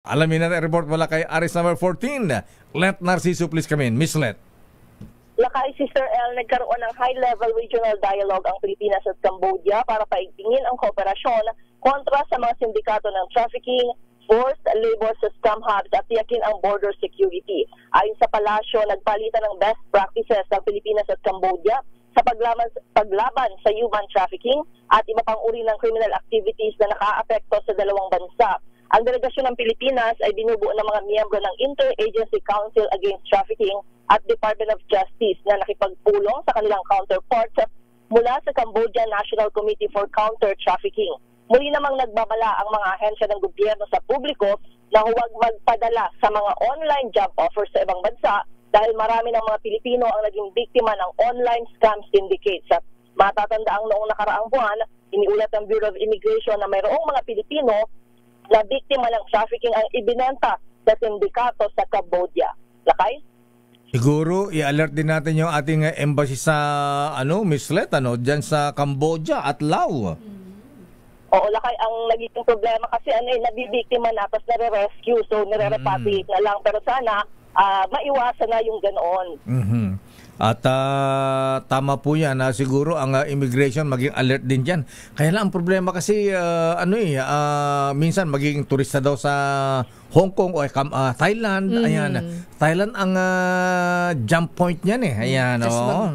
Alamin natin report mula kay Aris number 14. Let Narciso, please come in. Miss Let. Lakay, Sister L, nagkaroon ng high-level regional dialogue ang Pilipinas at Cambodia para paigtingin ang kooperasyon kontra sa mga sindikato ng trafficking, forced labor sa scam hubs at tiyakin ang border security. Ayon sa palasyo, nagpalitan ng best practices ng Pilipinas at Cambodia sa paglaban sa human trafficking at iba pang uri ng criminal activities na nakaapekto sa dalawang bansa. Ang delegasyon ng Pilipinas ay binubuo ng mga miyembro ng Interagency Council Against Trafficking at Department of Justice na nakipagpulong sa kanilang counterparts mula sa Cambodia National Committee for Counter-Trafficking. Muli namang nagbabala ang mga ahensya ng gobyerno sa publiko na huwag magpadala sa mga online job offers sa ibang bansa dahil marami ng mga Pilipino ang naging biktima ng online scam syndicates. Matatanda ang noong nakaraang buwan, iniulat ng Bureau of Immigration na mayroong mga Pilipino na biktima ng trafficking ang ibinenta sa sindikato sa Cambodia. Lakay? Siguro, i-alert din natin yung ating embassy sa, Miss Let, dyan sa Cambodia at Laos. Oo, Lakay, ang naging problema kasi nabibiktima na tapos nare-rescue, so nire-repatriate na lang. Pero sana, maiwasan na yung ganoon. Mm-hmm. At tama po yan, siguro ang immigration maging alert din dyan. Kaya lang ang problema kasi, minsan magiging turista daw sa Hong Kong o Thailand. Ayan, Thailand ang jump point niyan eh. Ayan,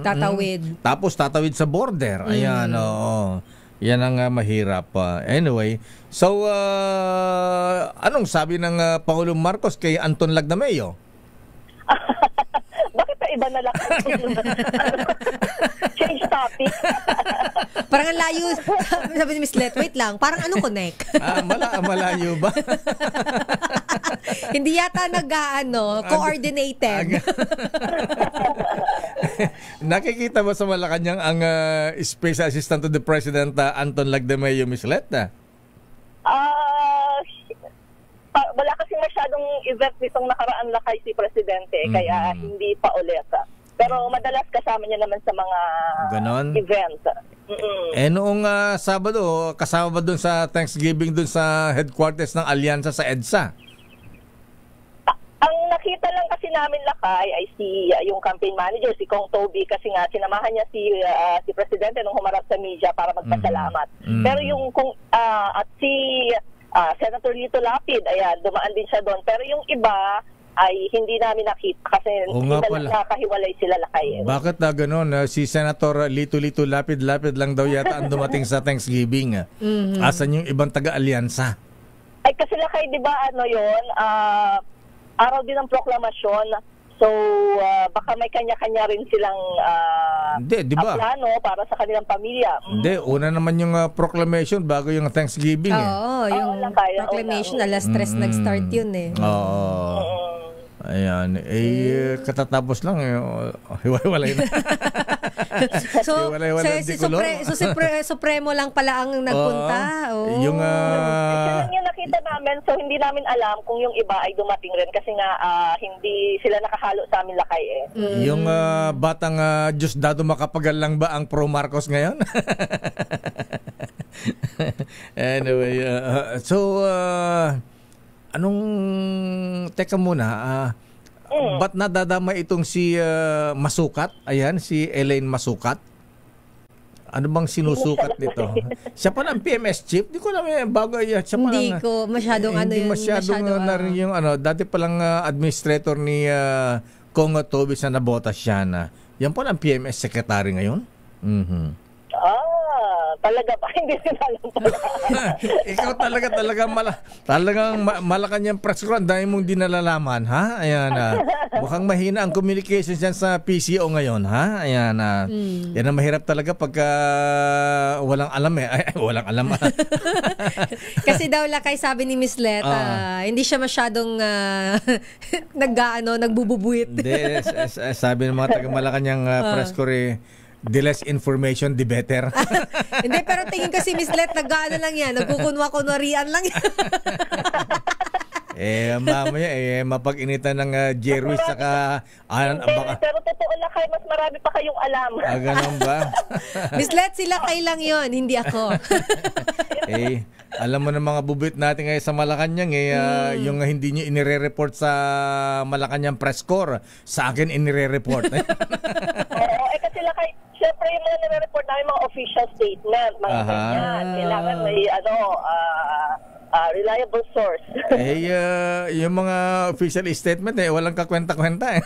tatawid. Tapos tatawid sa border. Ayan, yan ang mahirap. Anyway, so anong sabi ng Pangulong Marcos kay Anton Lagdameo? Bakit iba na lang? Change topic. Parang ang layo. Sabi ni Miss Let, wait lang. Parang connect? Malayo ba? Hindi yata coordinated. Nakikita mo sa Malacanang ang Special Assistant to the President Anton Lagdameo, Miss Let? Wala kasi masyadong event nitong nakaraan Lakay si Presidente, kaya hindi pa ulit. Pero madalas kasama niya naman sa mga event. Noong Sabado, kasama ba dun sa Thanksgiving dun sa headquarters ng Alyansa sa EDSA? Ang nakita lang kasi namin Lakay ay yung campaign manager, si Kong Toby, kasi nga sinamahan niya si Presidente nung humarap sa media para magpasalamat. Pero yung at si Senator Lito Lapid, ayan, dumaan din siya doon. Pero yung iba ay hindi namin nakita kasi nakahiwalay sila Lakay. Bakit gano'n? Si Senator Lito Lapid lang daw yata ang dumating sa Thanksgiving. Asan yung ibang taga-alyansa? Ay kasi Lakay, di ba araw din ng proklamasyon. So, baka may kanya-kanya rin silang plano para sa kanilang pamilya. Hindi, una naman yung proclamation bago yung Thanksgiving. Oo, yung proclamation, alas 3 nag-start yun eh. Oo. Ayan. Katatapos lang, hiwalay na. So, Supremo lang pala ang nagpunta. Yung nakita namin, so hindi namin alam kung yung iba ay dumating rin kasi nga hindi sila nakahalo sa amin Lakay eh. Yung batang Diyos dado makapagal lang ba ang pro Marcos ngayon? Anyway, teka muna, ba't nadadama itong si Masukat? Ayan, si Elaine Masukat. Ano bang sinusukat nito? Siya pa ng PMS chief? Di ko naman bago yan. Hindi ko masyadong hindi masyadong narin yung dati palang administrator ni Kong Toby sa nabotas siya na. Yan po ang PMS secretary ngayon? Talaga ba? Hindi rin alam pala. Ikaw talagang Malacanang press ko. Ang dami mong dinalalaman, ha? Ayan, mukhang mahina ang communications dyan sa PCO ngayon, ha? Ayan, yan ang mahirap talaga pagka walang alam eh. Ay, walang alam. Kasi daw Lakay, sabi ni Miss Let, hindi siya masyadong nagbububuit. Hindi, sabi ng mga taga Malacanang press ko the less information, the better. Hindi, pero tingin kasi Miss Let, lang yan. Nagkukunwa-kunwarian lang yan. Mamaya, mapag-initan ng Jerwis saka... baka, Pero totoo lang kayo, mas marami pa kayong alam. ganun ba? Miss Let, sila kay lang yon, hindi ako. Alam mo na mga bubit natin ngayon sa Malacanang, yung hindi nyo inire-report sa Malacanang press corps, sa akin inire-report. Oo, kasi lang kayo, syempre yung mga nire-report namin mga official statement, mga ganyan. Kailangan may reliable source. Yung mga official statement, walang kakwenta-kwenta.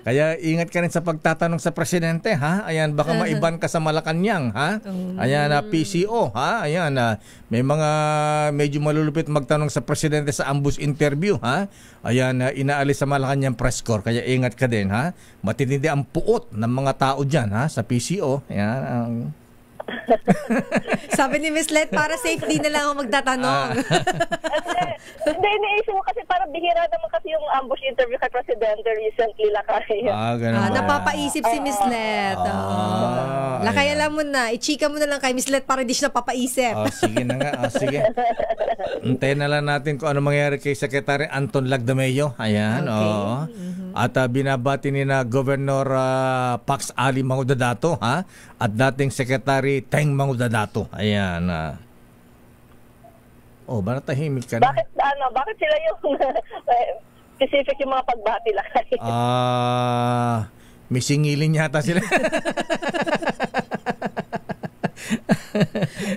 Kaya ingat ka rin sa pagtatanong sa presidente, ha? Ayan, baka maiban ka sa Malacanang, ha? Ayan, PCO, ha? Ayan, may mga medyo malulupit magtanong sa presidente sa ambush interview, ha? Ayan, inaalis sa Malacanang press corps, kaya ingat ka din, ha? Matitindi ang puot ng mga tao dyan, ha? Sa PCO, ayan, Sabi ni Miss Let, para safety na lang ako magtatanong. Hindi, iniisip mo kasi parang bihira naman kasi yung ambush interview kay Presidente recently, Lakay. Ganun ba? Napapaisip si Miss Let. Lakay, alam mo na, i-chika mo na lang kay Miss Let para di siya napapaisip. Sige na nga, sige. Antayin na lang natin kung ano mangyari kay Secretary Anton Lagdameo. Ayan, At binabati ni na Governor Pax Ali Mangudadato, ha? At dating Secretary Teng Mangudadato. Ayan. Ba natahimik ka na? Bakit sila yung specific yung mga pagbati, Lakay? May singilin yata sila.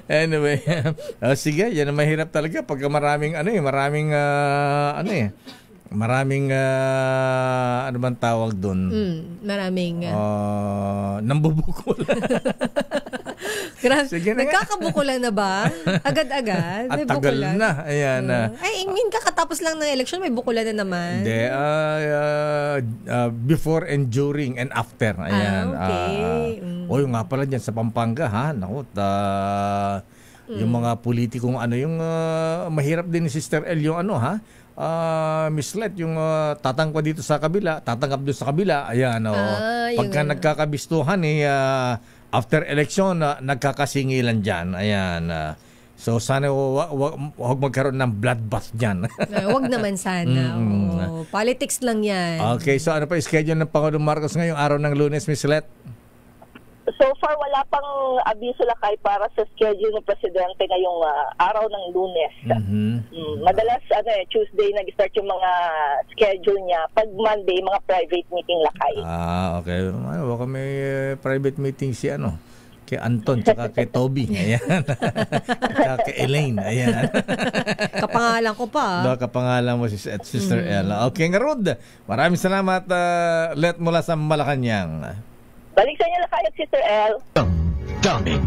Anyway, sige, yan ang mahirap talaga pag maraming maraming ano bang tawag doon? Maraming nambubukol. Sige na, nagkakabukulan na ba? Agad-agad? At tagal bukulan na. Ayan. Kakatapos lang ng election, may bukulan na naman. Hindi. Before and during and after. Ayan. Okay. Yung nga pala dyan sa Pampanga, ha? Naku, yung mga politikong yung mahirap din ni Sister El yung ha? Miss Let, yung tatangkwa dito sa kabila, tatanggap doon sa kabila, ayan, pagka nagkakabistuhan, after election, nagkakasingilan dyan, ayan. So, sana huwag magkaroon ng bloodbath dyan. Huwag naman sana. Politics lang yan. Okay, so ano pa schedule ng Pangulong Marcos ngayong araw ng Lunes, Miss Let? So far, wala pang abiso, Lakay, para sa schedule ng Presidente ngayong araw ng Lunes. Madalas, Tuesday nag-start yung mga schedule niya. Pag Monday, mga private meeting, Lakay. Okay. Baka may private meeting si kay Anton, tsaka kay Toby. Ayan. Tsaka kay Elaine. Ayan. Kapangalan ko pa. Kapangalan mo si Sister Ella. Okay, nga Rod. Maraming salamat, Let mula sa Malacanang. Balik sa inyo, Lakay at Sister El. Dummy.